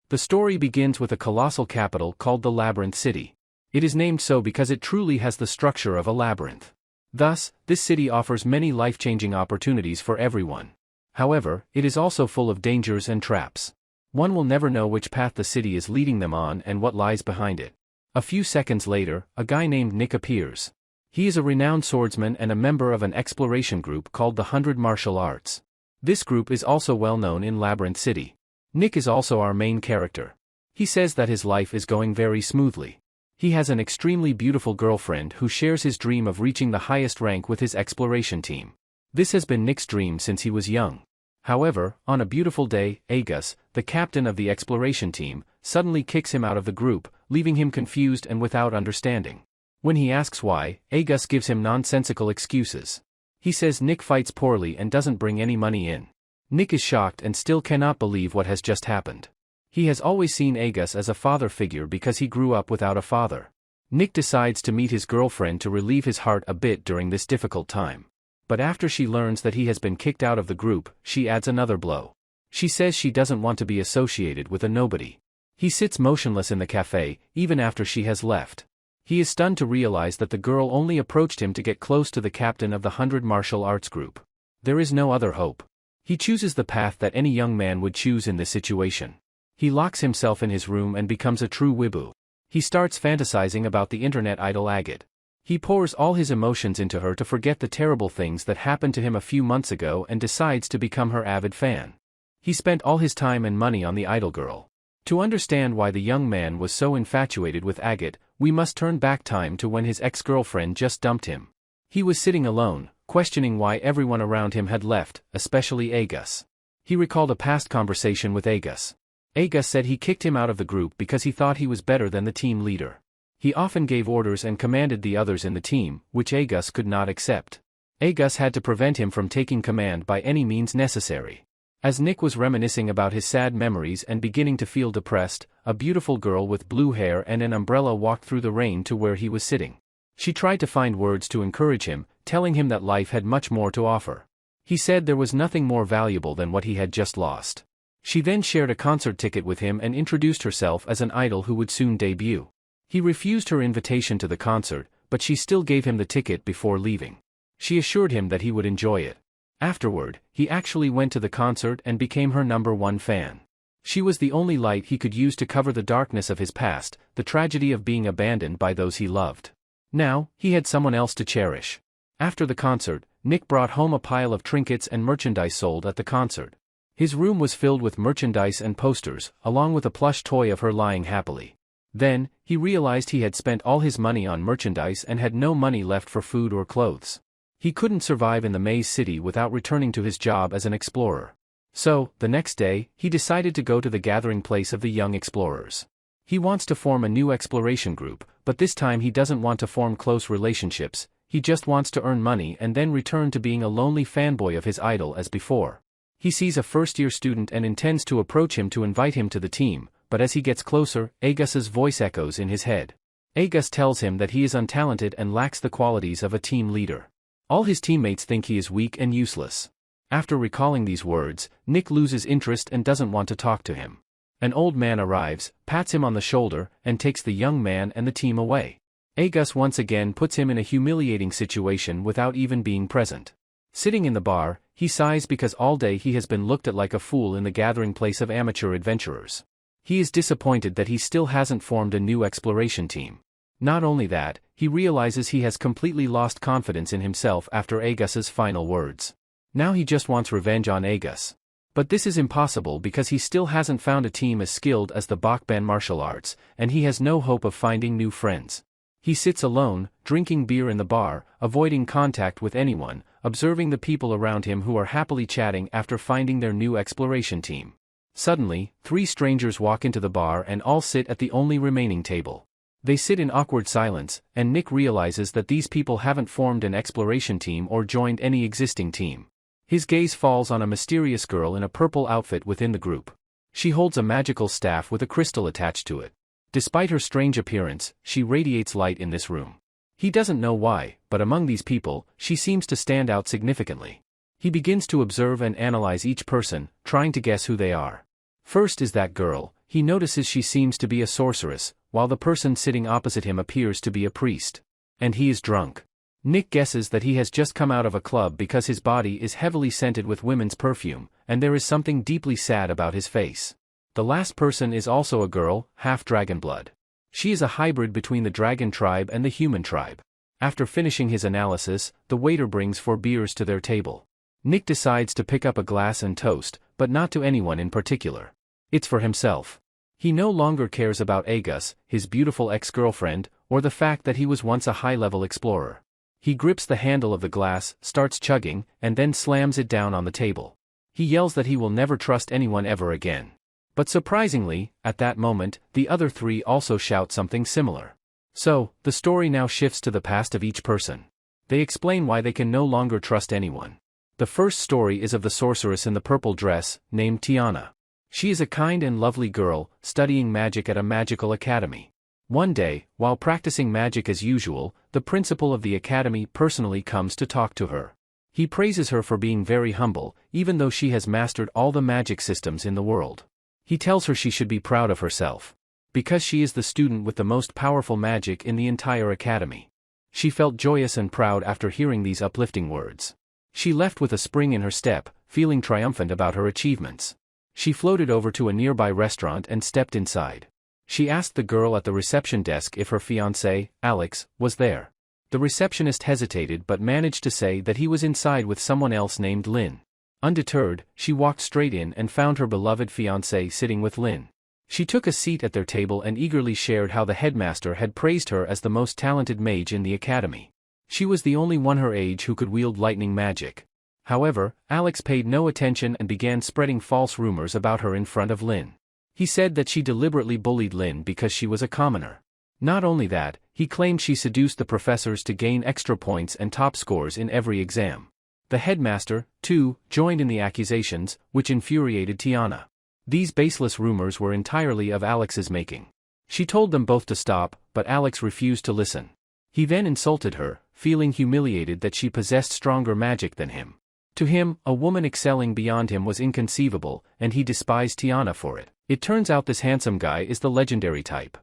The story begins with a colossal capital called the Labyrinth City. It is named so because it truly has the structure of a labyrinth. Thus, this city offers many life-changing opportunities for everyone. However, it is also full of dangers and traps. One will never know which path the city is leading them on and what lies behind it. A few seconds later, a guy named Nick appears. He is a renowned swordsman and a member of an exploration group called the 100 Martial Arts. This group is also well known in Labyrinth City. Nick is also our main character. He says that his life is going very smoothly. He has an extremely beautiful girlfriend who shares his dream of reaching the highest rank with his exploration team. This has been Nick's dream since he was young. However, on a beautiful day, Agus, the captain of the exploration team, suddenly kicks him out of the group, leaving him confused and without understanding. When he asks why, Agus gives him nonsensical excuses. He says Nick fights poorly and doesn't bring any money in. Nick is shocked and still cannot believe what has just happened. He has always seen Agus as a father figure because he grew up without a father. Nick decides to meet his girlfriend to relieve his heart a bit during this difficult time. But after she learns that he has been kicked out of the group, she adds another blow. She says she doesn't want to be associated with a nobody. He sits motionless in the cafe, even after she has left. He is stunned to realize that the girl only approached him to get close to the captain of the 100 Martial Arts group. There is no other hope. He chooses the path that any young man would choose in this situation. He locks himself in his room and becomes a true weeboo. He starts fantasizing about the internet idol Agate. He pours all his emotions into her to forget the terrible things that happened to him a few months ago and decides to become her avid fan. He spent all his time and money on the idol girl. To understand why the young man was so infatuated with Agate, we must turn back time to when his ex-girlfriend just dumped him. He was sitting alone, questioning why everyone around him had left, especially Agus. He recalled a past conversation with Agus. Agus said he kicked him out of the group because he thought he was better than the team leader. He often gave orders and commanded the others in the team, which Agus could not accept. Agus had to prevent him from taking command by any means necessary. As Nick was reminiscing about his sad memories and beginning to feel depressed, a beautiful girl with blue hair and an umbrella walked through the rain to where he was sitting. She tried to find words to encourage him, telling him that life had much more to offer. He said there was nothing more valuable than what he had just lost. She then shared a concert ticket with him and introduced herself as an idol who would soon debut. He refused her invitation to the concert, but she still gave him the ticket before leaving. She assured him that he would enjoy it. Afterward, he actually went to the concert and became her #1 fan. She was the only light he could use to cover the darkness of his past, the tragedy of being abandoned by those he loved. Now, he had someone else to cherish. After the concert, Nick brought home a pile of trinkets and merchandise sold at the concert. His room was filled with merchandise and posters, along with a plush toy of her lying happily. Then, he realized he had spent all his money on merchandise and had no money left for food or clothes. He couldn't survive in the maze city without returning to his job as an explorer. So, the next day, he decided to go to the gathering place of the young explorers. He wants to form a new exploration group, but this time he doesn't want to form close relationships, he just wants to earn money and then return to being a lonely fanboy of his idol as before. He sees a first-year student and intends to approach him to invite him to the team, but as he gets closer, Agus's voice echoes in his head. Agus tells him that he is untalented and lacks the qualities of a team leader. All his teammates think he is weak and useless. After recalling these words, Nick loses interest and doesn't want to talk to him. An old man arrives, pats him on the shoulder, and takes the young man and the team away. Agus once again puts him in a humiliating situation without even being present. Sitting in the bar, he sighs because all day he has been looked at like a fool in the gathering place of amateur adventurers. He is disappointed that he still hasn't formed a new exploration team. Not only that, he realizes he has completely lost confidence in himself after Agus's final words. Now he just wants revenge on Agus. But this is impossible because he still hasn't found a team as skilled as the Bachban martial arts, and he has no hope of finding new friends. He sits alone, drinking beer in the bar, avoiding contact with anyone, observing the people around him who are happily chatting after finding their new exploration team. Suddenly, 3 strangers walk into the bar and all sit at the only remaining table. They sit in awkward silence, and Nick realizes that these people haven't formed an exploration team or joined any existing team. His gaze falls on a mysterious girl in a purple outfit within the group. She holds a magical staff with a crystal attached to it. Despite her strange appearance, she radiates light in this room. He doesn't know why, but among these people, she seems to stand out significantly. He begins to observe and analyze each person, trying to guess who they are. First is that girl. he notices she seems to be a sorceress, while the person sitting opposite him appears to be a priest. And he is drunk. Nick guesses that he has just come out of a club because his body is heavily scented with women's perfume, and there is something deeply sad about his face. The last person is also a girl, half dragon blood. She is a hybrid between the dragon tribe and the human tribe. After finishing his analysis, the waiter brings 4 beers to their table. Nick decides to pick up a glass and toast, but not to anyone in particular. It's for himself. He no longer cares about Agus, his beautiful ex-girlfriend, or the fact that he was once a high-level explorer. He grips the handle of the glass, starts chugging, and then slams it down on the table. He yells that he will never trust anyone ever again. But surprisingly, at that moment, the other 3 also shout something similar. So, the story now shifts to the past of each person. They explain why they can no longer trust anyone. The first story is of the sorceress in the purple dress, named Tiana. She is a kind and lovely girl, studying magic at a magical academy. One day, while practicing magic as usual, the principal of the academy personally comes to talk to her. He praises her for being very humble, even though she has mastered all the magic systems in the world. He tells her she should be proud of herself, because she is the student with the most powerful magic in the entire academy. She felt joyous and proud after hearing these uplifting words. She left with a spring in her step, feeling triumphant about her achievements. She floated over to a nearby restaurant and stepped inside. She asked the girl at the reception desk if her fiancé, Alex, was there. The receptionist hesitated but managed to say that he was inside with someone else named Lynn. Undeterred, she walked straight in and found her beloved fiancé sitting with Lynn. She took a seat at their table and eagerly shared how the headmaster had praised her as the most talented mage in the academy. She was the only one her age who could wield lightning magic. However, Alex paid no attention and began spreading false rumors about her in front of Lynn. He said that she deliberately bullied Lynn because she was a commoner. Not only that, he claimed she seduced the professors to gain extra points and top scores in every exam. The headmaster, too, joined in the accusations, which infuriated Tiana. These baseless rumors were entirely of Alex's making. She told them both to stop, but Alex refused to listen. He then insulted her, feeling humiliated that she possessed stronger magic than him. To him, a woman excelling beyond him was inconceivable, and he despised Tiana for it. It turns out this handsome guy is the legendary type.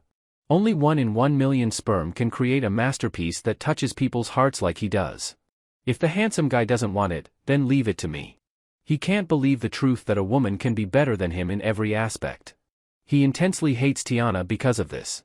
Only 1 in 1 million sperm can create a masterpiece that touches people's hearts like he does. If the handsome guy doesn't want it, then leave it to me. He can't believe the truth that a woman can be better than him in every aspect. He intensely hates Tiana because of this.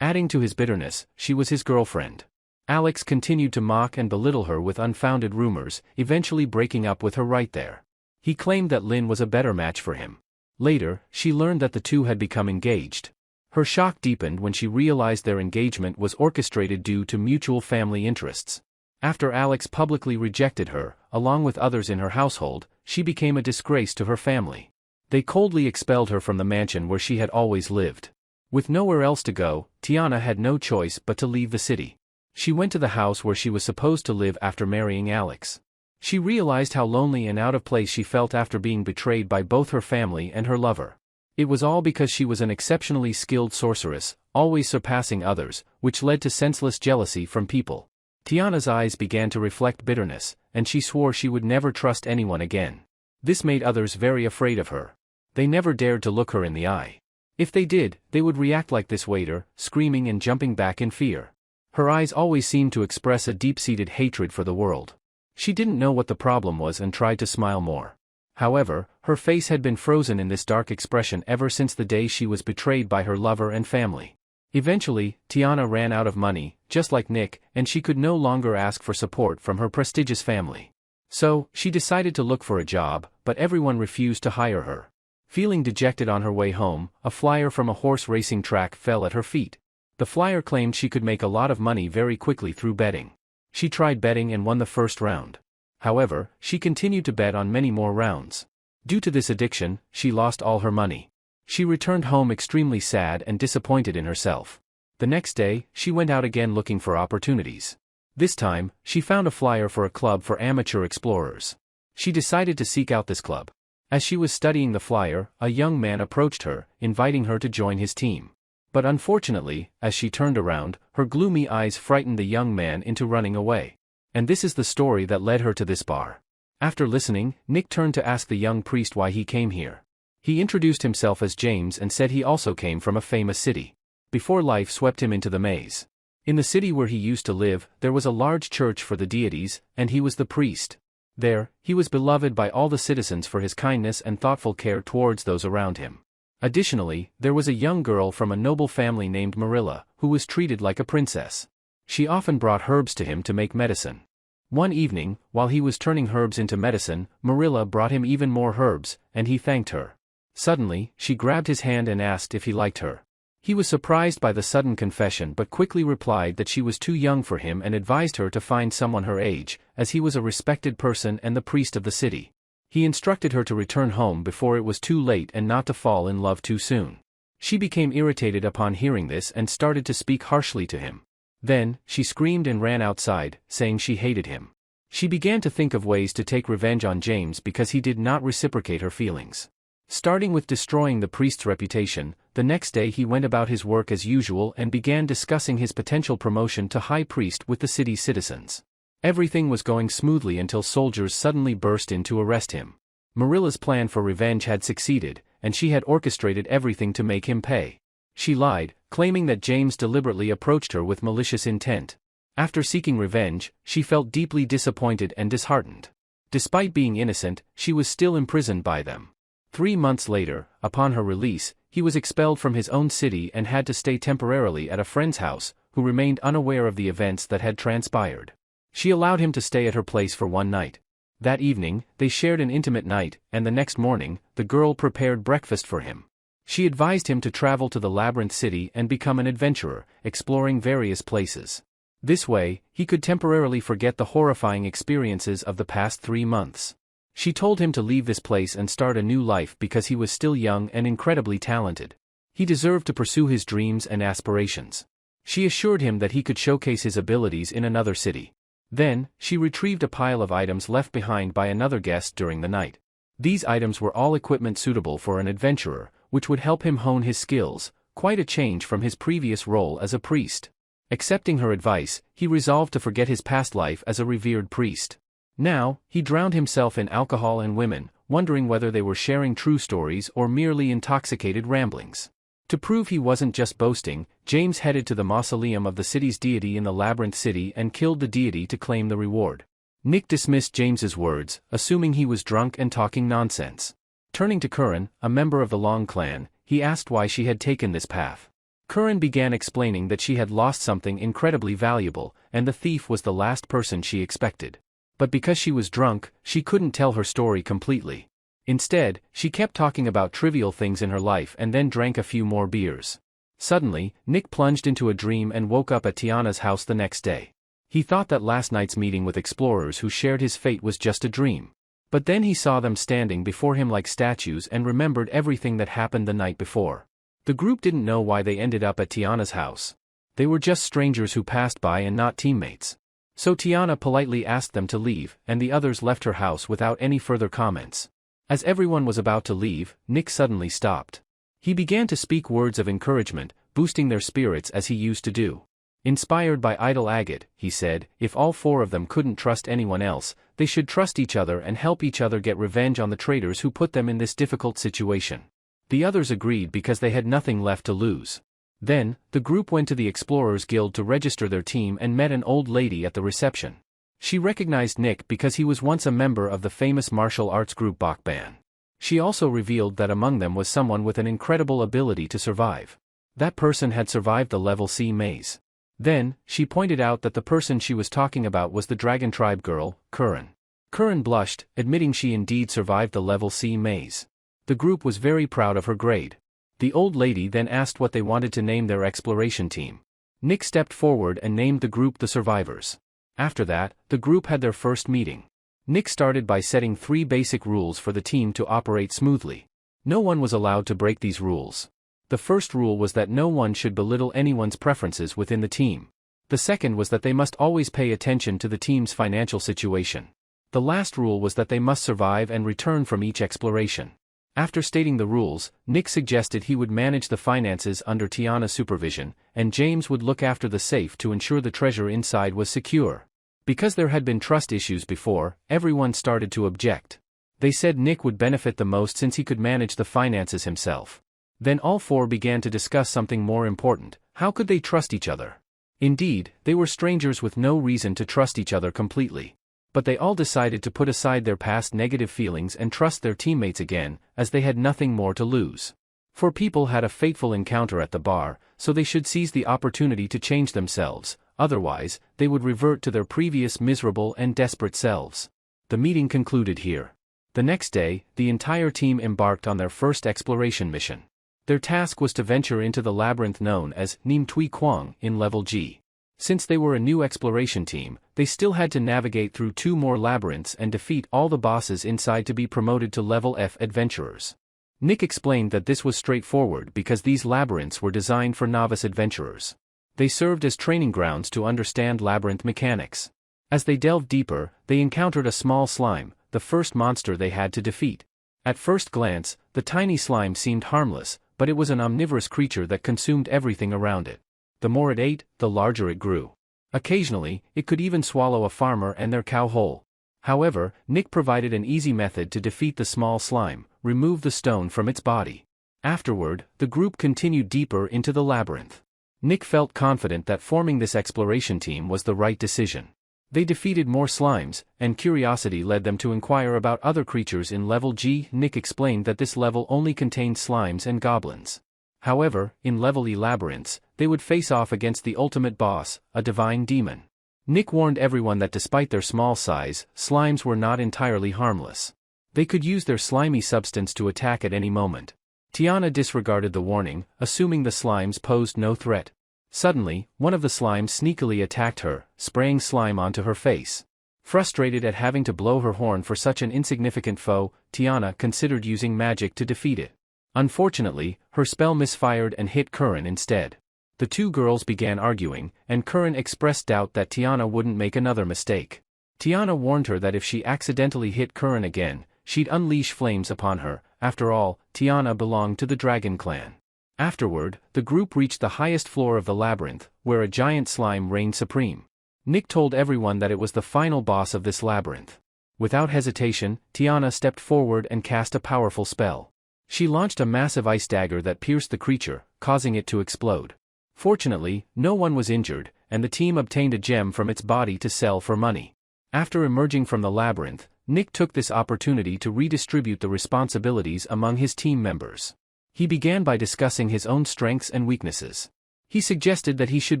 Adding to his bitterness, she was his girlfriend. Alex continued to mock and belittle her with unfounded rumors, eventually breaking up with her right there. He claimed that Lynn was a better match for him. Later, she learned that the two had become engaged. Her shock deepened when she realized their engagement was orchestrated due to mutual family interests. After Alex publicly rejected her, along with others in her household, she became a disgrace to her family. They coldly expelled her from the mansion where she had always lived. With nowhere else to go, Tiana had no choice but to leave the city. She went to the house where she was supposed to live after marrying Alex. She realized how lonely and out of place she felt after being betrayed by both her family and her lover. It was all because she was an exceptionally skilled sorceress, always surpassing others, which led to senseless jealousy from people. Tiana's eyes began to reflect bitterness, and she swore she would never trust anyone again. This made others very afraid of her. They never dared to look her in the eye. If they did, they would react like this waiter, screaming and jumping back in fear. Her eyes always seemed to express a deep-seated hatred for the world. She didn't know what the problem was and tried to smile more. However, her face had been frozen in this dark expression ever since the day she was betrayed by her lover and family. Eventually, Tiana ran out of money, just like Nick, and she could no longer ask for support from her prestigious family. So, she decided to look for a job, but everyone refused to hire her. Feeling dejected on her way home, a flyer from a horse racing track fell at her feet. The flyer claimed she could make a lot of money very quickly through betting. She tried betting and won the first round. However, she continued to bet on many more rounds. Due to this addiction, she lost all her money. She returned home extremely sad and disappointed in herself. The next day, she went out again looking for opportunities. This time, she found a flyer for a club for amateur explorers. She decided to seek out this club. As she was studying the flyer, a young man approached her, inviting her to join his team. But unfortunately, as she turned around, her gloomy eyes frightened the young man into running away. And this is the story that led her to this bar. After listening, Nick turned to ask the young priest why he came here. He introduced himself as James and said he also came from a famous city. Before life swept him into the maze. In the city where he used to live, there was a large church for the deities, and he was the priest. There, he was beloved by all the citizens for his kindness and thoughtful care towards those around him. Additionally, there was a young girl from a noble family named Marilla, who was treated like a princess. She often brought herbs to him to make medicine. One evening, while he was turning herbs into medicine, Marilla brought him even more herbs, and he thanked her. Suddenly, she grabbed his hand and asked if he liked her. He was surprised by the sudden confession but quickly replied that she was too young for him and advised her to find someone her age, as he was a respected person and the priest of the city. He instructed her to return home before it was too late and not to fall in love too soon. She became irritated upon hearing this and started to speak harshly to him. Then, she screamed and ran outside, saying she hated him. She began to think of ways to take revenge on James because he did not reciprocate her feelings. Starting with destroying the priest's reputation, the next day he went about his work as usual and began discussing his potential promotion to high priest with the city's citizens. Everything was going smoothly until soldiers suddenly burst in to arrest him. Marilla's plan for revenge had succeeded, and she had orchestrated everything to make him pay. She lied, claiming that James deliberately approached her with malicious intent. After seeking revenge, she felt deeply disappointed and disheartened. Despite being innocent, she was still imprisoned by them. 3 months later, upon her release, he was expelled from his own city and had to stay temporarily at a friend's house, who remained unaware of the events that had transpired. She allowed him to stay at her place for one night. That evening, they shared an intimate night, and the next morning, the girl prepared breakfast for him. She advised him to travel to the Labyrinth City and become an adventurer, exploring various places. This way, he could temporarily forget the horrifying experiences of the past 3 months. She told him to leave this place and start a new life because he was still young and incredibly talented. He deserved to pursue his dreams and aspirations. She assured him that he could showcase his abilities in another city. Then, she retrieved a pile of items left behind by another guest during the night. These items were all equipment suitable for an adventurer, which would help him hone his skills, quite a change from his previous role as a priest. Accepting her advice, he resolved to forget his past life as a revered priest. Now, he drowned himself in alcohol and women, wondering whether they were sharing true stories or merely intoxicated ramblings. To prove he wasn't just boasting, James headed to the mausoleum of the city's deity in the Labyrinth City and killed the deity to claim the reward. Nick dismissed James's words, assuming he was drunk and talking nonsense. Turning to Curran, a member of the Long clan, he asked why she had taken this path. Curran began explaining that she had lost something incredibly valuable, and the thief was the last person she expected. But because she was drunk, she couldn't tell her story completely. Instead, she kept talking about trivial things in her life and then drank a few more beers. Suddenly, Nick plunged into a dream and woke up at Tiana's house the next day. He thought that last night's meeting with explorers who shared his fate was just a dream. But then he saw them standing before him like statues and remembered everything that happened the night before. The group didn't know why they ended up at Tiana's house. They were just strangers who passed by and not teammates. So Tiana politely asked them to leave, and the others left her house without any further comments. As everyone was about to leave, Nick suddenly stopped. He began to speak words of encouragement, boosting their spirits as he used to do. Inspired by idol agate, he said, if all 4 of them couldn't trust anyone else, they should trust each other and help each other get revenge on the traitors who put them in this difficult situation. The others agreed because they had nothing left to lose. Then, the group went to the Explorers Guild to register their team and met an old lady at the reception. She recognized Nick because he was once a member of the famous martial arts group Bokban. She also revealed that among them was someone with an incredible ability to survive. That person had survived the Level C maze. Then, she pointed out that the person she was talking about was the Dragon Tribe girl, Curran. Curran blushed, admitting she indeed survived the Level C maze. The group was very proud of her grade. The old lady then asked what they wanted to name their exploration team. Nick stepped forward and named the group the Survivors. After that, the group had their first meeting. Nick started by setting 3 basic rules for the team to operate smoothly. No one was allowed to break these rules. The first rule was that no one should belittle anyone's preferences within the team. The second was that they must always pay attention to the team's financial situation. The last rule was that they must survive and return from each exploration. After stating the rules, Nick suggested he would manage the finances under Tiana's supervision, and James would look after the safe to ensure the treasure inside was secure. Because there had been trust issues before, everyone started to object. They said Nick would benefit the most since he could manage the finances himself. Then all four began to discuss something more important: how could they trust each other? Indeed, they were strangers with no reason to trust each other completely. But they all decided to put aside their past negative feelings and trust their teammates again, as they had nothing more to lose. Four people had a fateful encounter at the bar, so they should seize the opportunity to change themselves, otherwise, they would revert to their previous miserable and desperate selves. The meeting concluded here. The next day, the entire team embarked on their first exploration mission. Their task was to venture into the labyrinth known as Nim Tui Kwang in level G. Since they were a new exploration team, they still had to navigate through 2 more labyrinths and defeat all the bosses inside to be promoted to level F adventurers. Nick explained that this was straightforward because these labyrinths were designed for novice adventurers. They served as training grounds to understand labyrinth mechanics. As they delved deeper, they encountered a small slime, the first monster they had to defeat. At first glance, the tiny slime seemed harmless, but it was an omnivorous creature that consumed everything around it. The more it ate, the larger it grew. Occasionally, it could even swallow a farmer and their cow whole. However, Nick provided an easy method to defeat the small slime: remove the stone from its body. Afterward, the group continued deeper into the labyrinth. Nick felt confident that forming this exploration team was the right decision. They defeated more slimes, and curiosity led them to inquire about other creatures in level G. Nick explained that this level only contained slimes and goblins. However, in level E labyrinths, they would face off against the ultimate boss, a divine demon. Nick warned everyone that despite their small size, slimes were not entirely harmless. They could use their slimy substance to attack at any moment. Tiana disregarded the warning, assuming the slimes posed no threat. Suddenly, one of the slimes sneakily attacked her, spraying slime onto her face. Frustrated at having to blow her horn for such an insignificant foe, Tiana considered using magic to defeat it. Unfortunately, her spell misfired and hit Curran instead. The two girls began arguing, and Curran expressed doubt that Tiana wouldn't make another mistake. Tiana warned her that if she accidentally hit Curran again, she'd unleash flames upon her. After all, Tiana belonged to the Dragon Clan. Afterward, the group reached the highest floor of the labyrinth, where a giant slime reigned supreme. Nick told everyone that it was the final boss of this labyrinth. Without hesitation, Tiana stepped forward and cast a powerful spell. She launched a massive ice dagger that pierced the creature, causing it to explode. Fortunately, no one was injured, and the team obtained a gem from its body to sell for money. After emerging from the labyrinth, Nick took this opportunity to redistribute the responsibilities among his team members. He began by discussing his own strengths and weaknesses. He suggested that he should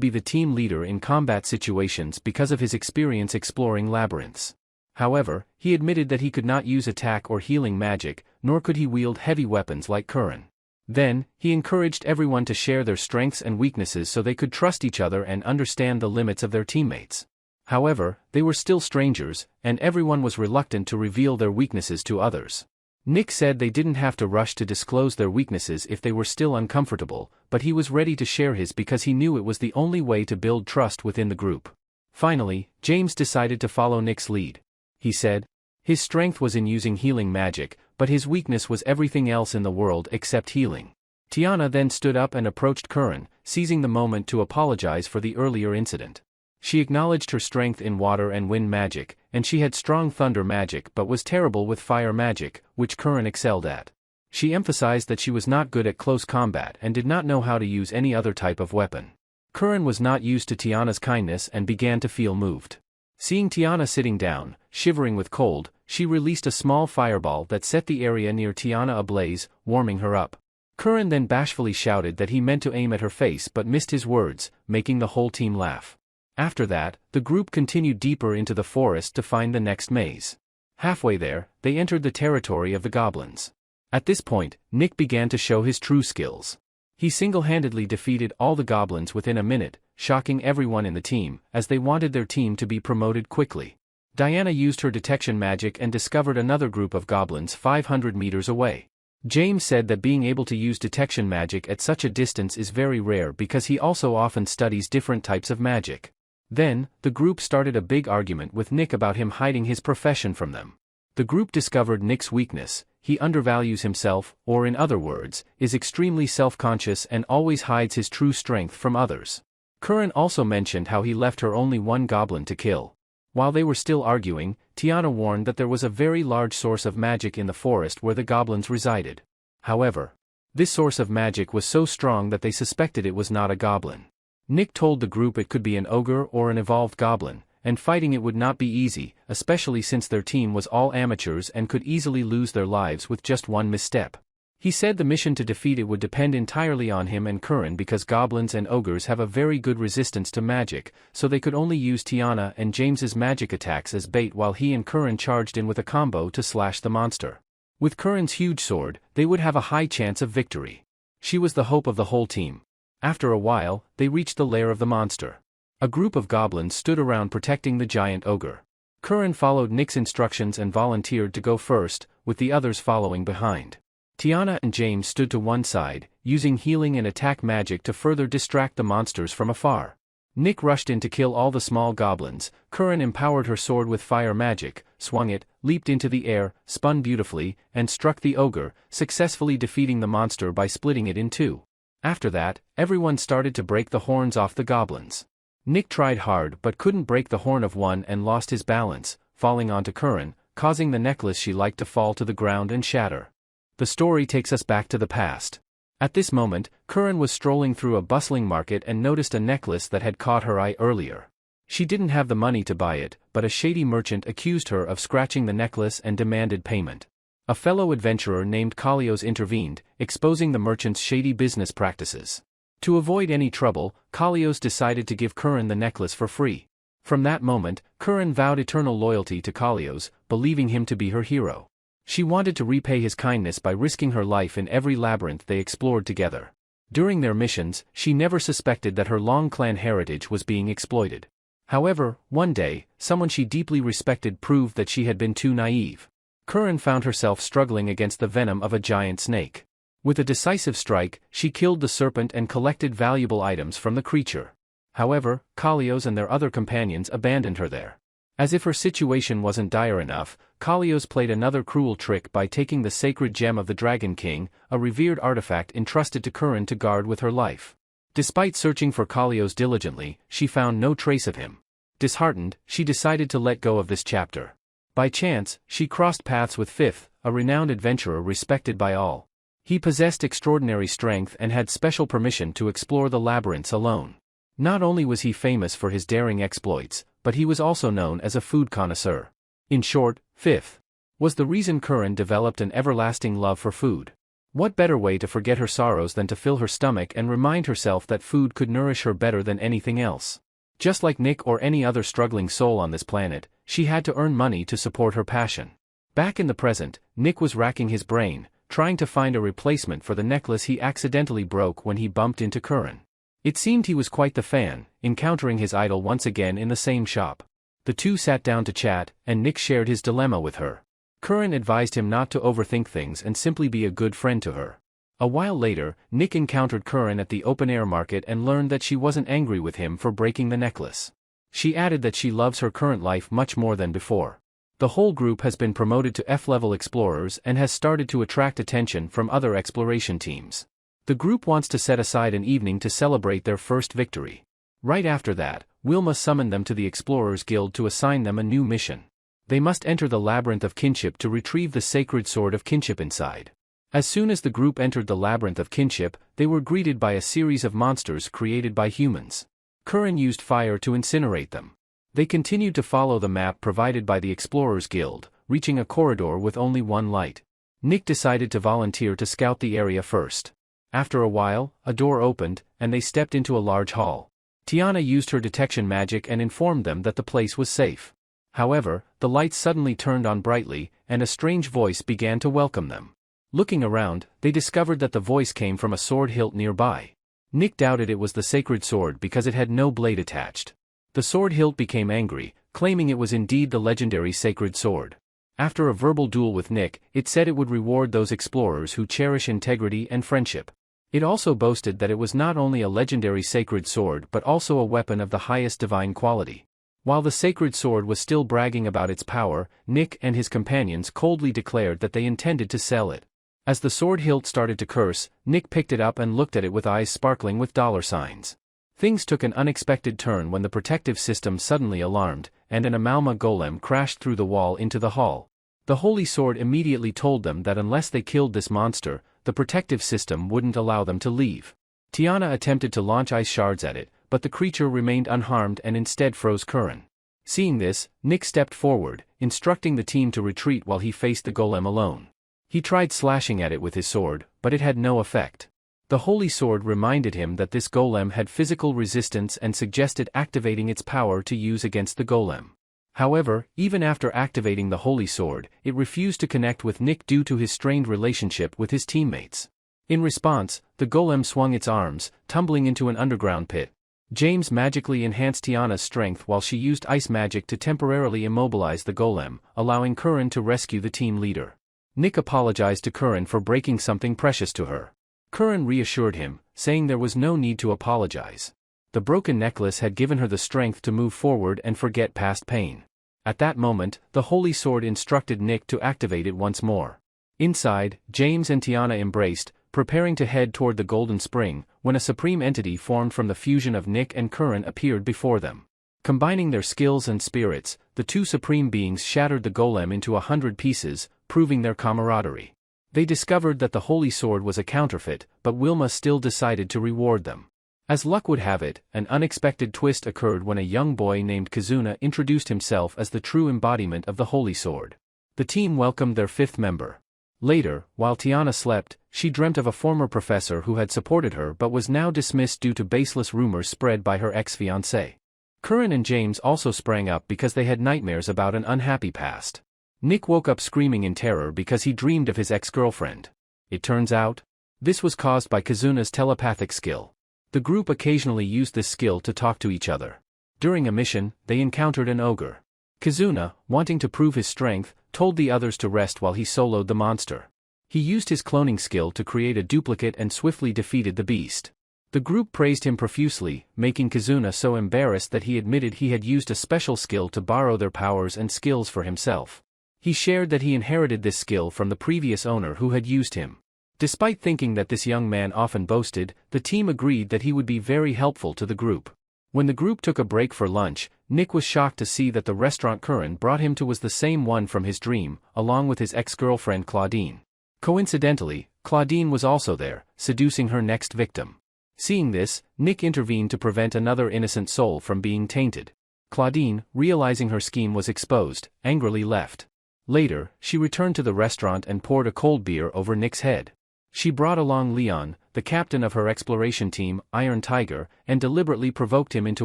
be the team leader in combat situations because of his experience exploring labyrinths. However, he admitted that he could not use attack or healing magic, nor could he wield heavy weapons like Curran. Then, he encouraged everyone to share their strengths and weaknesses so they could trust each other and understand the limits of their teammates. However, they were still strangers, and everyone was reluctant to reveal their weaknesses to others. Nick said they didn't have to rush to disclose their weaknesses if they were still uncomfortable, but he was ready to share his because he knew it was the only way to build trust within the group. Finally, James decided to follow Nick's lead. He said his strength was in using healing magic, but his weakness was everything else in the world except healing. Tiana then stood up and approached Curran, seizing the moment to apologize for the earlier incident. She acknowledged her strength in water and wind magic, and she had strong thunder magic but was terrible with fire magic, which Curran excelled at. She emphasized that she was not good at close combat and did not know how to use any other type of weapon. Curran was not used to Tiana's kindness and began to feel moved. Seeing Tiana sitting down, shivering with cold, she released a small fireball that set the area near Tiana ablaze, warming her up. Curran then bashfully shouted that he meant to aim at her face but missed his words, making the whole team laugh. After that, the group continued deeper into the forest to find the next maze. Halfway there, they entered the territory of the goblins. At this point, Nick began to show his true skills. He single-handedly defeated all the goblins within a minute, shocking everyone in the team, as they wanted their team to be promoted quickly. Diana used her detection magic and discovered another group of goblins 500 meters away. James said that being able to use detection magic at such a distance is very rare because he also often studies different types of magic. Then, the group started a big argument with Nick about him hiding his profession from them. The group discovered Nick's weakness: he undervalues himself, or in other words, is extremely self-conscious and always hides his true strength from others. Curran also mentioned how he left her only one goblin to kill. While they were still arguing, Tiana warned that there was a very large source of magic in the forest where the goblins resided. However, this source of magic was so strong that they suspected it was not a goblin. Nick told the group it could be an ogre or an evolved goblin, and fighting it would not be easy, especially since their team was all amateurs and could easily lose their lives with just one misstep. He said the mission to defeat it would depend entirely on him and Curran because goblins and ogres have a very good resistance to magic, so they could only use Tiana and James's magic attacks as bait while he and Curran charged in with a combo to slash the monster. With Curran's huge sword, they would have a high chance of victory. She was the hope of the whole team. After a while, they reached the lair of the monster. A group of goblins stood around protecting the giant ogre. Curran followed Nick's instructions and volunteered to go first, with the others following behind. Tiana and James stood to one side, using healing and attack magic to further distract the monsters from afar. Nick rushed in to kill all the small goblins. Curran empowered her sword with fire magic, swung it, leaped into the air, spun beautifully, and struck the ogre, successfully defeating the monster by splitting it in two. After that, everyone started to break the horns off the goblins. Nick tried hard but couldn't break the horn of one and lost his balance, falling onto Curran, causing the necklace she liked to fall to the ground and shatter. The story takes us back to the past. At this moment, Curran was strolling through a bustling market and noticed a necklace that had caught her eye earlier. She didn't have the money to buy it, but a shady merchant accused her of scratching the necklace and demanded payment. A fellow adventurer named Kalios intervened, exposing the merchant's shady business practices. To avoid any trouble, Kalios decided to give Curran the necklace for free. From that moment, Curran vowed eternal loyalty to Kalios, believing him to be her hero. She wanted to repay his kindness by risking her life in every labyrinth they explored together. During their missions, she never suspected that her long clan heritage was being exploited. However, one day, someone she deeply respected proved that she had been too naive. Curran found herself struggling against the venom of a giant snake. With a decisive strike, she killed the serpent and collected valuable items from the creature. However, Kalios and their other companions abandoned her there. As if her situation wasn't dire enough, Kalios played another cruel trick by taking the sacred gem of the Dragon King, a revered artifact entrusted to Curran to guard with her life. Despite searching for Kalios diligently, she found no trace of him. Disheartened, she decided to let go of this chapter. By chance, she crossed paths with Fifth, a renowned adventurer respected by all. He possessed extraordinary strength and had special permission to explore the labyrinths alone. Not only was he famous for his daring exploits, but he was also known as a food connoisseur. In short, Fifth was the reason Curran developed an everlasting love for food. What better way to forget her sorrows than to fill her stomach and remind herself that food could nourish her better than anything else? Just like Nick or any other struggling soul on this planet, she had to earn money to support her passion. Back in the present, Nick was racking his brain, trying to find a replacement for the necklace he accidentally broke when he bumped into Curran. It seemed he was quite the fan, encountering his idol once again in the same shop. The two sat down to chat, and Nick shared his dilemma with her. Curran advised him not to overthink things and simply be a good friend to her. A while later, Nick encountered Curran at the open-air market and learned that she wasn't angry with him for breaking the necklace. She added that she loves her current life much more than before. The whole group has been promoted to F-level explorers and has started to attract attention from other exploration teams. The group wants to set aside an evening to celebrate their first victory. Right after that, Wilma summoned them to the Explorers Guild to assign them a new mission. They must enter the Labyrinth of Kinship to retrieve the sacred sword of kinship inside. As soon as the group entered the Labyrinth of Kinship, they were greeted by a series of monsters created by humans. Curran used fire to incinerate them. They continued to follow the map provided by the Explorers Guild, reaching a corridor with only one light. Nick decided to volunteer to scout the area first. After a while, a door opened, and they stepped into a large hall. Tiana used her detection magic and informed them that the place was safe. However, the lights suddenly turned on brightly, and a strange voice began to welcome them. Looking around, they discovered that the voice came from a sword hilt nearby. Nick doubted it was the sacred sword because it had no blade attached. The sword hilt became angry, claiming it was indeed the legendary sacred sword. After a verbal duel with Nick, it said it would reward those explorers who cherish integrity and friendship. It also boasted that it was not only a legendary sacred sword but also a weapon of the highest divine quality. While the sacred sword was still bragging about its power, Nick and his companions coldly declared that they intended to sell it. As the sword hilt started to curse, Nick picked it up and looked at it with eyes sparkling with dollar signs. Things took an unexpected turn when the protective system suddenly alarmed, and an Amalma golem crashed through the wall into the hall. The Holy Sword immediately told them that unless they killed this monster, the protective system wouldn't allow them to leave. Tiana attempted to launch ice shards at it, but the creature remained unharmed and instead froze Curran. Seeing this, Nick stepped forward, instructing the team to retreat while he faced the golem alone. He tried slashing at it with his sword, but it had no effect. The Holy Sword reminded him that this golem had physical resistance and suggested activating its power to use against the golem. However, even after activating the Holy Sword, it refused to connect with Nick due to his strained relationship with his teammates. In response, the golem swung its arms, tumbling into an underground pit. James magically enhanced Tiana's strength while she used ice magic to temporarily immobilize the golem, allowing Curran to rescue the team leader. Nick apologized to Curran for breaking something precious to her. Curran reassured him, saying there was no need to apologize. The broken necklace had given her the strength to move forward and forget past pain. At that moment, the Holy Sword instructed Nick to activate it once more. Inside, James and Tiana embraced, preparing to head toward the Golden Spring, when a supreme entity formed from the fusion of Nick and Curran appeared before them. Combining their skills and spirits, the two supreme beings shattered the golem into 100 pieces, proving their camaraderie. They discovered that the Holy Sword was a counterfeit, but Wilma still decided to reward them. As luck would have it, an unexpected twist occurred when a young boy named Kazuna introduced himself as the true embodiment of the Holy Sword. The team welcomed their fifth member. Later, while Tiana slept, she dreamt of a former professor who had supported her but was now dismissed due to baseless rumors spread by her ex-fiancé. Curran and James also sprang up because they had nightmares about an unhappy past. Nick woke up screaming in terror because he dreamed of his ex-girlfriend. It turns out, this was caused by Kazuna's telepathic skill. The group occasionally used this skill to talk to each other. During a mission, they encountered an ogre. Kazuna, wanting to prove his strength, told the others to rest while he soloed the monster. He used his cloning skill to create a duplicate and swiftly defeated the beast. The group praised him profusely, making Kazuna so embarrassed that he admitted he had used a special skill to borrow their powers and skills for himself. He shared that he inherited this skill from the previous owner who had used him. Despite thinking that this young man often boasted, the team agreed that he would be very helpful to the group. When the group took a break for lunch, Nick was shocked to see that the restaurant Curran brought him to was the same one from his dream, along with his ex-girlfriend Claudine. Coincidentally, Claudine was also there, seducing her next victim. Seeing this, Nick intervened to prevent another innocent soul from being tainted. Claudine, realizing her scheme was exposed, angrily left. Later, she returned to the restaurant and poured a cold beer over Nick's head. She brought along Leon, the captain of her exploration team, Iron Tiger, and deliberately provoked him into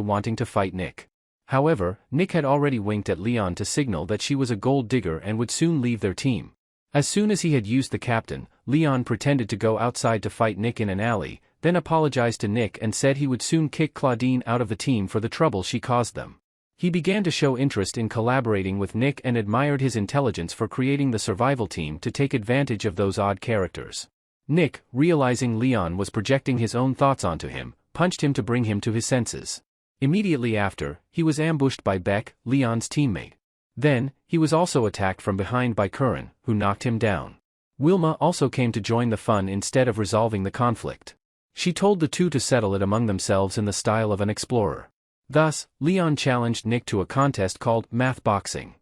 wanting to fight Nick. However, Nick had already winked at Leon to signal that she was a gold digger and would soon leave their team. As soon as he had used the captain, Leon pretended to go outside to fight Nick in an alley, then apologized to Nick and said he would soon kick Claudine out of the team for the trouble she caused them. He began to show interest in collaborating with Nick and admired his intelligence for creating the survival team to take advantage of those odd characters. Nick, realizing Leon was projecting his own thoughts onto him, punched him to bring him to his senses. Immediately after, he was ambushed by Beck, Leon's teammate. Then, he was also attacked from behind by Curran, who knocked him down. Wilma also came to join the fun instead of resolving the conflict. She told the two to settle it among themselves in the style of an explorer. Thus, Leon challenged Nick to a contest called Math Boxing.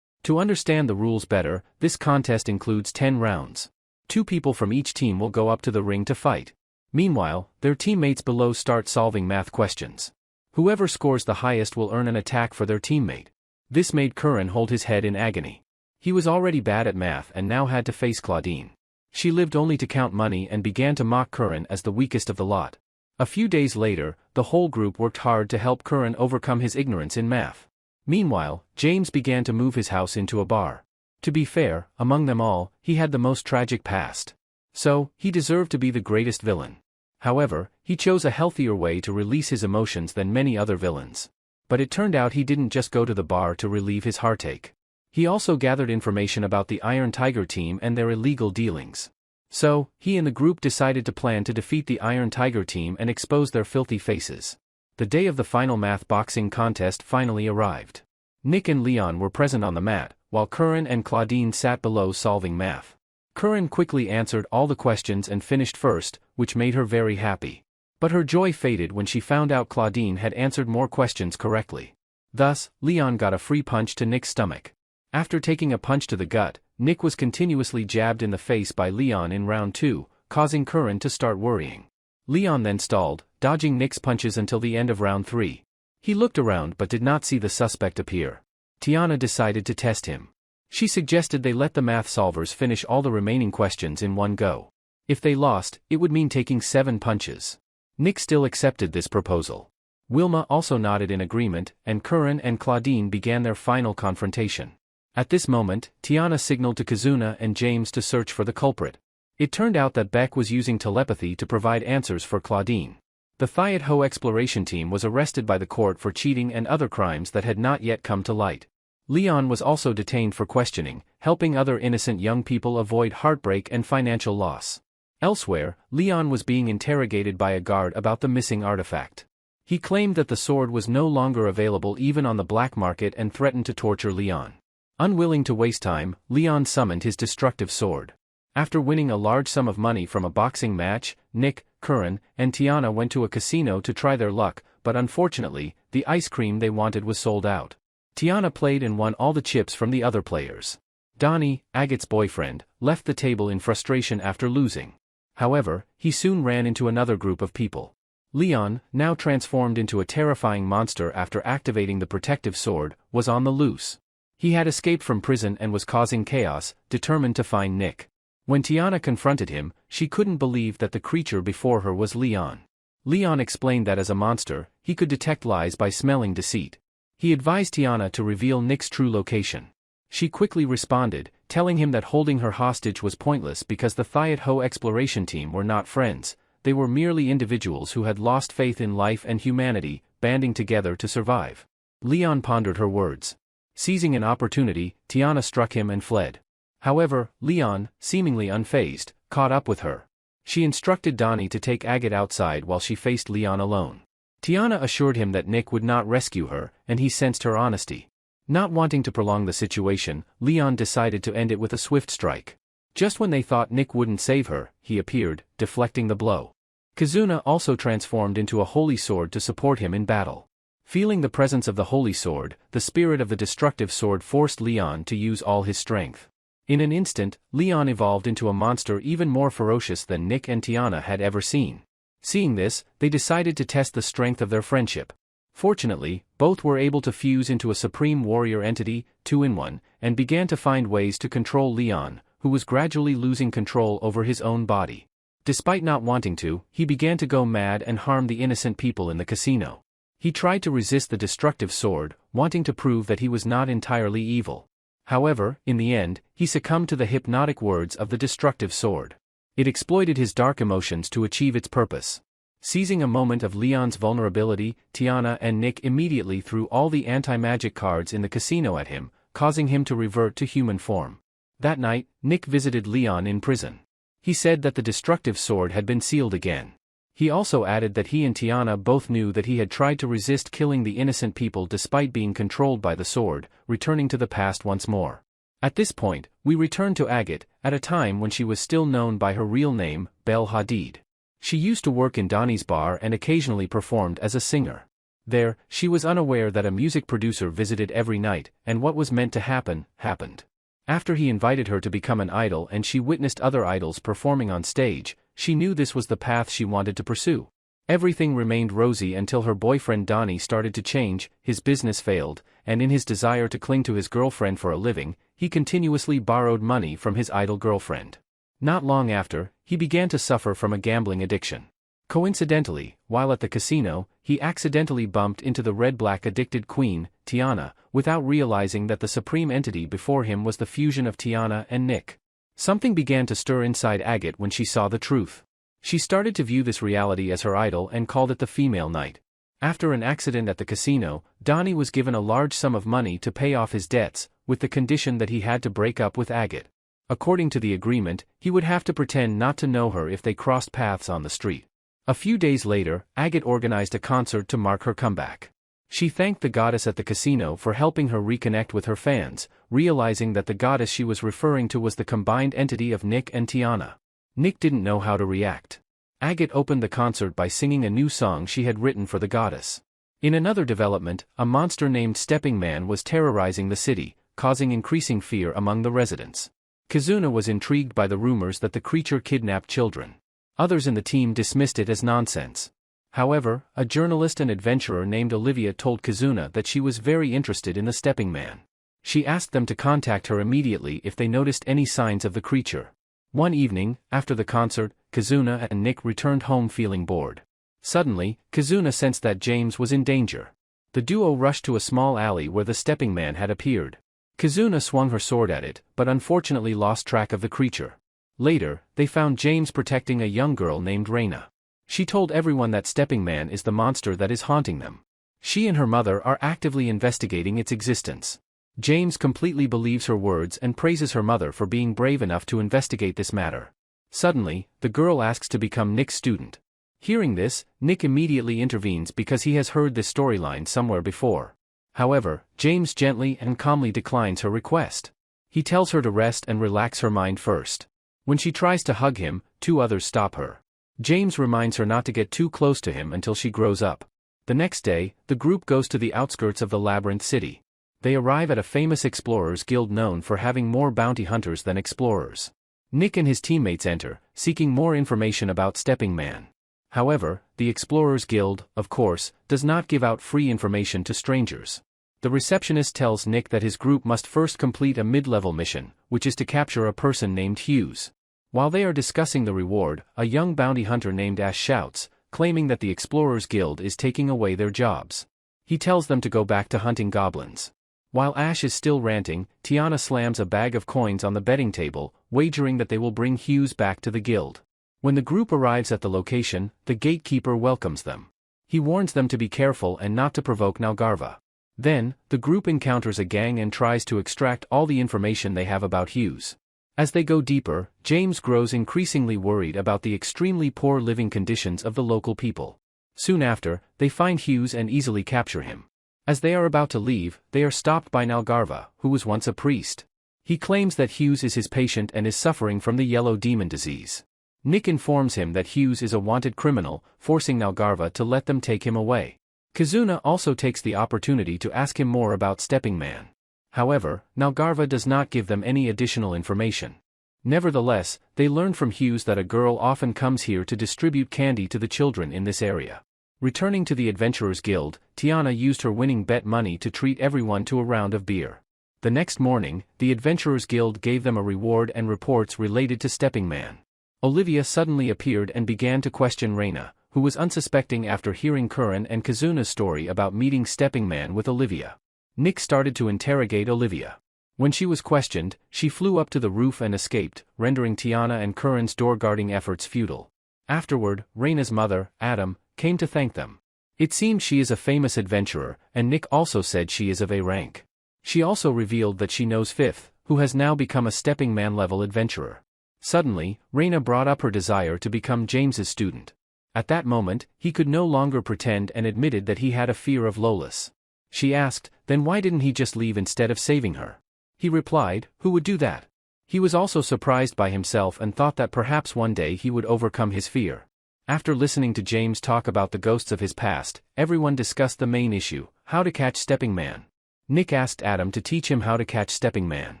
To understand the rules better, this contest includes 10 rounds. 2 people from each team will go up to the ring to fight. Meanwhile, their teammates below start solving math questions. Whoever scores the highest will earn an attack for their teammate. This made Curran hold his head in agony. He was already bad at math and now had to face Claudine. She lived only to count money and began to mock Curran as the weakest of the lot. A few days later, the whole group worked hard to help Curran overcome his ignorance in math. Meanwhile, James began to move his house into a bar. To be fair, among them all, he had the most tragic past. So, he deserved to be the greatest villain. However, he chose a healthier way to release his emotions than many other villains. But it turned out he didn't just go to the bar to relieve his heartache. He also gathered information about the Iron Tiger team and their illegal dealings. So, he and the group decided to plan to defeat the Iron Tiger team and expose their filthy faces. The day of the final math boxing contest finally arrived. Nick and Leon were present on the mat, while Curran and Claudine sat below solving math. Curran quickly answered all the questions and finished first, which made her very happy. But her joy faded when she found out Claudine had answered more questions correctly. Thus, Leon got a free punch to Nick's stomach. After taking a punch to the gut, Nick was continuously jabbed in the face by Leon in round 2, causing Curran to start worrying. Leon then stalled, dodging Nick's punches until the end of round 3. He looked around but did not see the suspect appear. Tiana decided to test him. She suggested they let the math solvers finish all the remaining questions in one go. If they lost, it would mean taking 7 punches. Nick still accepted this proposal. Wilma also nodded in agreement, and Curran and Claudine began their final confrontation. At this moment, Tiana signaled to Kazuna and James to search for the culprit. It turned out that Beck was using telepathy to provide answers for Claudine. The Thiat Ho exploration team was arrested by the court for cheating and other crimes that had not yet come to light. Leon was also detained for questioning, helping other innocent young people avoid heartbreak and financial loss. Elsewhere, Leon was being interrogated by a guard about the missing artifact. He claimed that the sword was no longer available even on the black market and threatened to torture Leon. Unwilling to waste time, Leon summoned his destructive sword. After winning a large sum of money from a boxing match, Nick, Curran, and Tiana went to a casino to try their luck, but unfortunately, the ice cream they wanted was sold out. Tiana played and won all the chips from the other players. Donnie, Agate's boyfriend, left the table in frustration after losing. However, he soon ran into another group of people. Leon, now transformed into a terrifying monster after activating the protective sword, was on the loose. He had escaped from prison and was causing chaos, determined to find Nick. When Tiana confronted him, she couldn't believe that the creature before her was Leon. Leon explained that as a monster, he could detect lies by smelling deceit. He advised Tiana to reveal Nick's true location. She quickly responded, telling him that holding her hostage was pointless because the Thiat Ho exploration team were not friends, they were merely individuals who had lost faith in life and humanity, banding together to survive. Leon pondered her words. Seizing an opportunity, Tiana struck him and fled. However, Leon, seemingly unfazed, caught up with her. She instructed Donnie to take Agate outside while she faced Leon alone. Tiana assured him that Nick would not rescue her, and he sensed her honesty. Not wanting to prolong the situation, Leon decided to end it with a swift strike. Just when they thought Nick wouldn't save her, he appeared, deflecting the blow. Kazuna also transformed into a holy sword to support him in battle. Feeling the presence of the holy sword, the spirit of the destructive sword forced Leon to use all his strength. In an instant, Leon evolved into a monster even more ferocious than Nick and Tiana had ever seen. Seeing this, they decided to test the strength of their friendship. Fortunately, both were able to fuse into a supreme warrior entity, 2-in-1, and began to find ways to control Leon, who was gradually losing control over his own body. Despite not wanting to, he began to go mad and harm the innocent people in the casino. He tried to resist the destructive sword, wanting to prove that he was not entirely evil. However, in the end, he succumbed to the hypnotic words of the destructive sword. It exploited his dark emotions to achieve its purpose. Seizing a moment of Leon's vulnerability, Tiana and Nick immediately threw all the anti-magic cards in the casino at him, causing him to revert to human form. That night, Nick visited Leon in prison. He said that the destructive sword had been sealed again. He also added that he and Tiana both knew that he had tried to resist killing the innocent people despite being controlled by the sword, returning to the past once more. At this point, we return to Agate, at a time when she was still known by her real name, Belle Hadid. She used to work in Donnie's bar and occasionally performed as a singer. There, she was unaware that a music producer visited every night, and what was meant to happen, happened. After he invited her to become an idol and she witnessed other idols performing on stage, she knew this was the path she wanted to pursue. Everything remained rosy until her boyfriend Donnie started to change, his business failed, and in his desire to cling to his girlfriend for a living, he continuously borrowed money from his idol girlfriend. Not long after, he began to suffer from a gambling addiction. Coincidentally, while at the casino, he accidentally bumped into the red-black addicted queen, Tiana, without realizing that the supreme entity before him was the fusion of Tiana and Nick. Something began to stir inside Agate when she saw the truth. She started to view this reality as her idol and called it the female knight. After an accident at the casino, Donnie was given a large sum of money to pay off his debts, with the condition that he had to break up with Agate. According to the agreement, he would have to pretend not to know her if they crossed paths on the street. A few days later, Agate organized a concert to mark her comeback. She thanked the goddess at the casino for helping her reconnect with her fans, realizing that the goddess she was referring to was the combined entity of Nick and Tiana. Nick didn't know how to react. Agate opened the concert by singing a new song she had written for the goddess. In another development, a monster named Stepping Man was terrorizing the city, causing increasing fear among the residents. Kazuna was intrigued by the rumors that the creature kidnapped children. Others in the team dismissed it as nonsense. However, a journalist and adventurer named Olivia told Kazuna that she was very interested in the Stepping Man. She asked them to contact her immediately if they noticed any signs of the creature. One evening, after the concert, Kazuna and Nick returned home feeling bored. Suddenly, Kazuna sensed that James was in danger. The duo rushed to a small alley where the Stepping Man had appeared. Kazuna swung her sword at it, but unfortunately lost track of the creature. Later, they found James protecting a young girl named Reina. She told everyone that Stepping Man is the monster that is haunting them. She and her mother are actively investigating its existence. James completely believes her words and praises her mother for being brave enough to investigate this matter. Suddenly, the girl asks to become Nick's student. Hearing this, Nick immediately intervenes because he has heard this storyline somewhere before. However, James gently and calmly declines her request. He tells her to rest and relax her mind first. When she tries to hug him, two others stop her. James reminds her not to get too close to him until she grows up. The next day, the group goes to the outskirts of the Labyrinth City. They arrive at a famous explorers guild known for having more bounty hunters than explorers. Nick and his teammates enter, seeking more information about Stepping Man. However, the Explorers Guild, of course, does not give out free information to strangers. The receptionist tells Nick that his group must first complete a mid-level mission, which is to capture a person named Hughes. While they are discussing the reward, a young bounty hunter named Ash shouts, claiming that the Explorers Guild is taking away their jobs. He tells them to go back to hunting goblins. While Ash is still ranting, Tiana slams a bag of coins on the betting table, wagering that they will bring Hughes back to the guild. When the group arrives at the location, the gatekeeper welcomes them. He warns them to be careful and not to provoke Nalgarva. Then, the group encounters a gang and tries to extract all the information they have about Hughes. As they go deeper, James grows increasingly worried about the extremely poor living conditions of the local people. Soon after, they find Hughes and easily capture him. As they are about to leave, they are stopped by Nalgarva, who was once a priest. He claims that Hughes is his patient and is suffering from the yellow demon disease. Nick informs him that Hughes is a wanted criminal, forcing Nalgarva to let them take him away. Kazuna also takes the opportunity to ask him more about Stepping Man. However, Nalgarva does not give them any additional information. Nevertheless, they learn from Hughes that a girl often comes here to distribute candy to the children in this area. Returning to the Adventurers Guild, Tiana used her winning bet money to treat everyone to a round of beer. The next morning, the Adventurers Guild gave them a reward and reports related to Stepping Man. Olivia suddenly appeared and began to question Reina, who was unsuspecting after hearing Curran and Kazuna's story about meeting Stepping Man with Olivia. Nick started to interrogate Olivia. When she was questioned, she flew up to the roof and escaped, rendering Tiana and Curran's door-guarding efforts futile. Afterward, Reina's mother, Adam, came to thank them. It seemed she is a famous adventurer, and Nick also said she is of A rank. She also revealed that she knows Fifth, who has now become a Stepping Man-level adventurer. Suddenly, Reina brought up her desire to become James's student. At that moment, he could no longer pretend and admitted that he had a fear of Lolas. She asked, then why didn't he just leave instead of saving her? He replied, who would do that? He was also surprised by himself and thought that perhaps one day he would overcome his fear. After listening to James talk about the ghosts of his past, everyone discussed the main issue, how to catch Stepping Man. Nick asked Adam to teach him how to catch Stepping Man.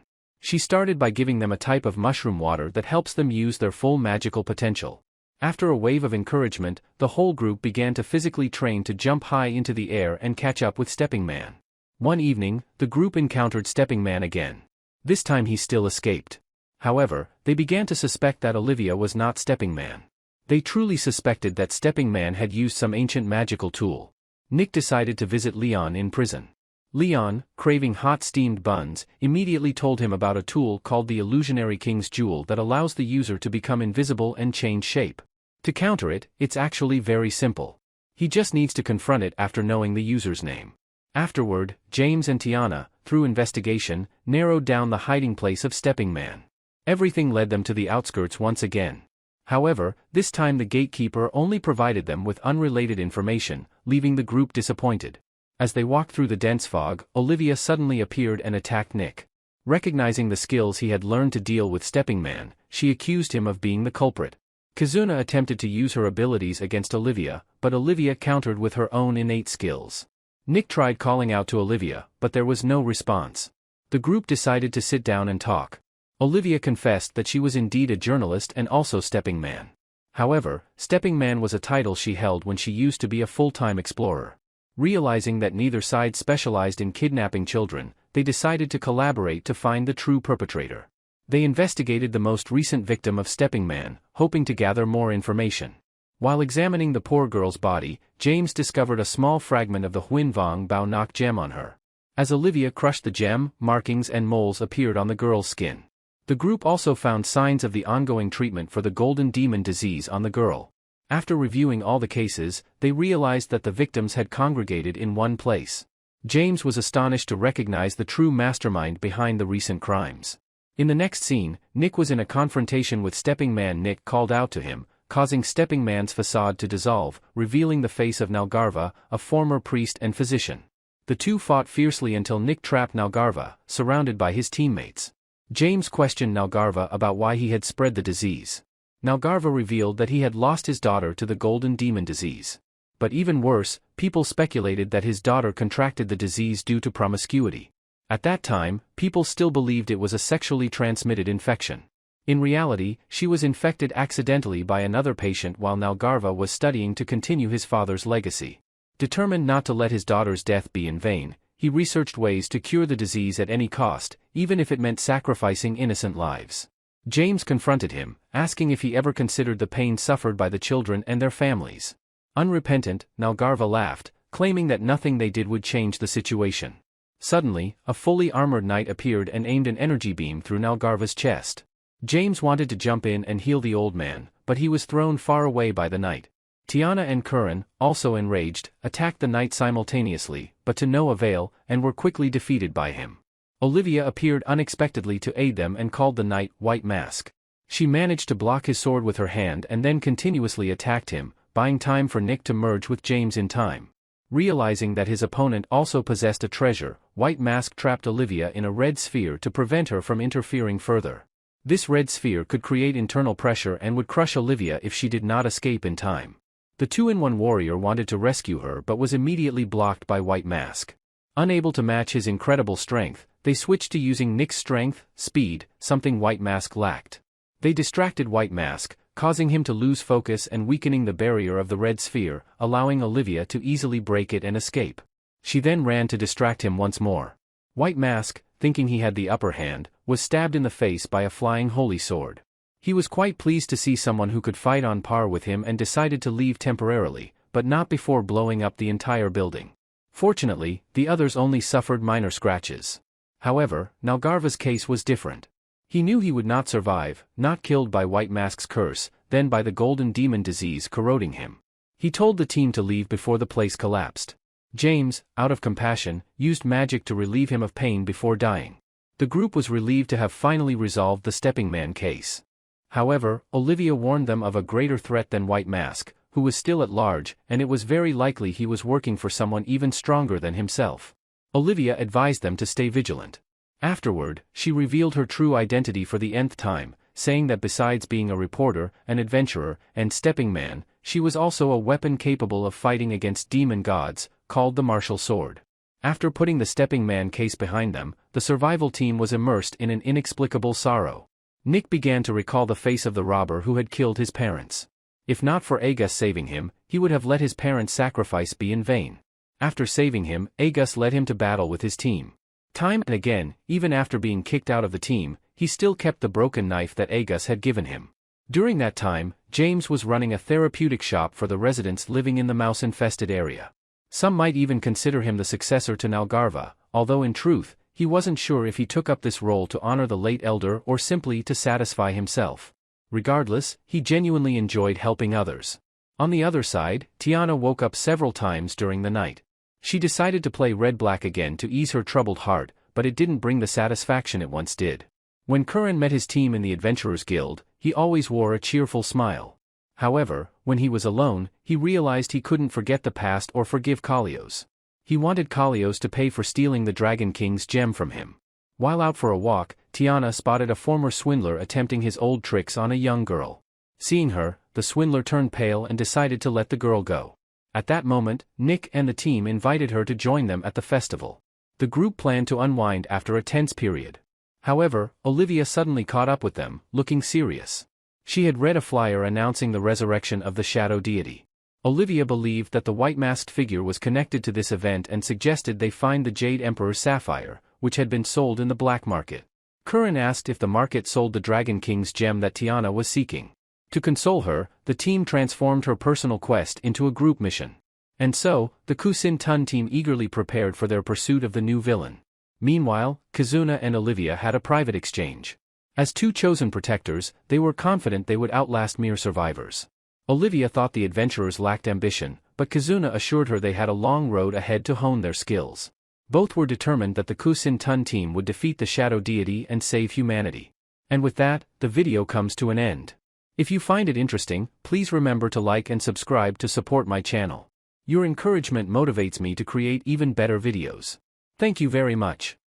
She started by giving them a type of mushroom water that helps them use their full magical potential. After a wave of encouragement, the whole group began to physically train to jump high into the air and catch up with Stepping Man. One evening, the group encountered Stepping Man again. This time he still escaped. However, they began to suspect that Olivia was not Stepping Man. They truly suspected that Stepping Man had used some ancient magical tool. Nick decided to visit Leon in prison. Leon, craving hot steamed buns, immediately told him about a tool called the Illusionary King's Jewel that allows the user to become invisible and change shape. To counter it, it's actually very simple. He just needs to confront it after knowing the user's name. Afterward, James and Tiana, through investigation, narrowed down the hiding place of Stepping Man. Everything led them to the outskirts once again. However, this time the gatekeeper only provided them with unrelated information, leaving the group disappointed. As they walked through the dense fog, Olivia suddenly appeared and attacked Nick. Recognizing the skills he had learned to deal with Stepping Man, she accused him of being the culprit. Kazuna attempted to use her abilities against Olivia, but Olivia countered with her own innate skills. Nick tried calling out to Olivia, but there was no response. The group decided to sit down and talk. Olivia confessed that she was indeed a journalist and also Stepping Man. However, Stepping Man was a title she held when she used to be a full-time explorer. Realizing that neither side specialized in kidnapping children, they decided to collaborate to find the true perpetrator. They investigated the most recent victim of Stepping Man, hoping to gather more information. While examining the poor girl's body, James discovered a small fragment of the Huin Vong Bao Nok gem on her. As Olivia crushed the gem, markings and moles appeared on the girl's skin. The group also found signs of the ongoing treatment for the Golden Demon disease on the girl. After reviewing all the cases, they realized that the victims had congregated in one place. James was astonished to recognize the true mastermind behind the recent crimes. In the next scene, Nick was in a confrontation with Stepping Man. Nick called out to him, causing Stepping Man's facade to dissolve, revealing the face of Nalgarva, a former priest and physician. The two fought fiercely until Nick trapped Nalgarva, surrounded by his teammates. James questioned Nalgarva about why he had spread the disease. Nalgarva revealed that he had lost his daughter to the Golden Demon disease. But even worse, people speculated that his daughter contracted the disease due to promiscuity. At that time, people still believed it was a sexually transmitted infection. In reality, she was infected accidentally by another patient while Nalgarva was studying to continue his father's legacy. Determined not to let his daughter's death be in vain, he researched ways to cure the disease at any cost, even if it meant sacrificing innocent lives. James confronted him, asking if he ever considered the pain suffered by the children and their families. Unrepentant, Nalgarva laughed, claiming that nothing they did would change the situation. Suddenly, a fully armored knight appeared and aimed an energy beam through Nalgarva's chest. James wanted to jump in and heal the old man, but he was thrown far away by the knight. Tiana and Curran, also enraged, attacked the knight simultaneously, but to no avail, and were quickly defeated by him. Olivia appeared unexpectedly to aid them and called the knight White Mask. She managed to block his sword with her hand and then continuously attacked him, buying time for Nick to merge with James in time. Realizing that his opponent also possessed a treasure, White Mask trapped Olivia in a red sphere to prevent her from interfering further. This red sphere could create internal pressure and would crush Olivia if she did not escape in time. The two-in-one warrior wanted to rescue her but was immediately blocked by White Mask. Unable to match his incredible strength, they switched to using Nick's strength, speed, something White Mask lacked. They distracted White Mask, causing him to lose focus and weakening the barrier of the red sphere, allowing Olivia to easily break it and escape. She then ran to distract him once more. White Mask, thinking he had the upper hand, was stabbed in the face by a flying holy sword. He was quite pleased to see someone who could fight on par with him and decided to leave temporarily, but not before blowing up the entire building. Fortunately, the others only suffered minor scratches. However, Nalgarva's case was different. He knew he would not survive, not killed by White Mask's curse, then by the Golden Demon disease corroding him. He told the team to leave before the place collapsed. James, out of compassion, used magic to relieve him of pain before dying. The group was relieved to have finally resolved the Stepping Man case. However, Olivia warned them of a greater threat than White Mask, who was still at large, and it was very likely he was working for someone even stronger than himself. Olivia advised them to stay vigilant. Afterward, she revealed her true identity for the nth time, saying that besides being a reporter, an adventurer, and Stepping Man, she was also a weapon capable of fighting against demon gods, called the Martial Sword. After putting the Stepping Man case behind them, the survival team was immersed in an inexplicable sorrow. Nick began to recall the face of the robber who had killed his parents. If not for Agus saving him, he would have let his parents' sacrifice be in vain. After saving him, Agus led him to battle with his team. Time and again, even after being kicked out of the team, he still kept the broken knife that Agus had given him. During that time, James was running a therapeutic shop for the residents living in the mouse-infested area. Some might even consider him the successor to Nalgarva, although in truth, he wasn't sure if he took up this role to honor the late elder or simply to satisfy himself. Regardless, he genuinely enjoyed helping others. On the other side, Tiana woke up several times during the night. She decided to play red-black again to ease her troubled heart, but it didn't bring the satisfaction it once did. When Curran met his team in the Adventurers Guild, he always wore a cheerful smile. However, when he was alone, he realized he couldn't forget the past or forgive Kalios. He wanted Kalios to pay for stealing the Dragon King's gem from him. While out for a walk, Tiana spotted a former swindler attempting his old tricks on a young girl. Seeing her, the swindler turned pale and decided to let the girl go. At that moment, Nick and the team invited her to join them at the festival. The group planned to unwind after a tense period. However, Olivia suddenly caught up with them, looking serious. She had read a flyer announcing the resurrection of the shadow deity. Olivia believed that the white-masked figure was connected to this event and suggested they find the Jade Emperor's sapphire, which had been sold in the black market. Curran asked if the market sold the Dragon King's gem that Tiana was seeking. To console her, the team transformed her personal quest into a group mission. And so, the Kusin Tun team eagerly prepared for their pursuit of the new villain. Meanwhile, Kizuna and Olivia had a private exchange. As two chosen protectors, they were confident they would outlast mere survivors. Olivia thought the adventurers lacked ambition, but Kizuna assured her they had a long road ahead to hone their skills. Both were determined that the Kusin Tun team would defeat the shadow deity and save humanity. And with that, the video comes to an end. If you find it interesting, please remember to like and subscribe to support my channel. Your encouragement motivates me to create even better videos. Thank you very much.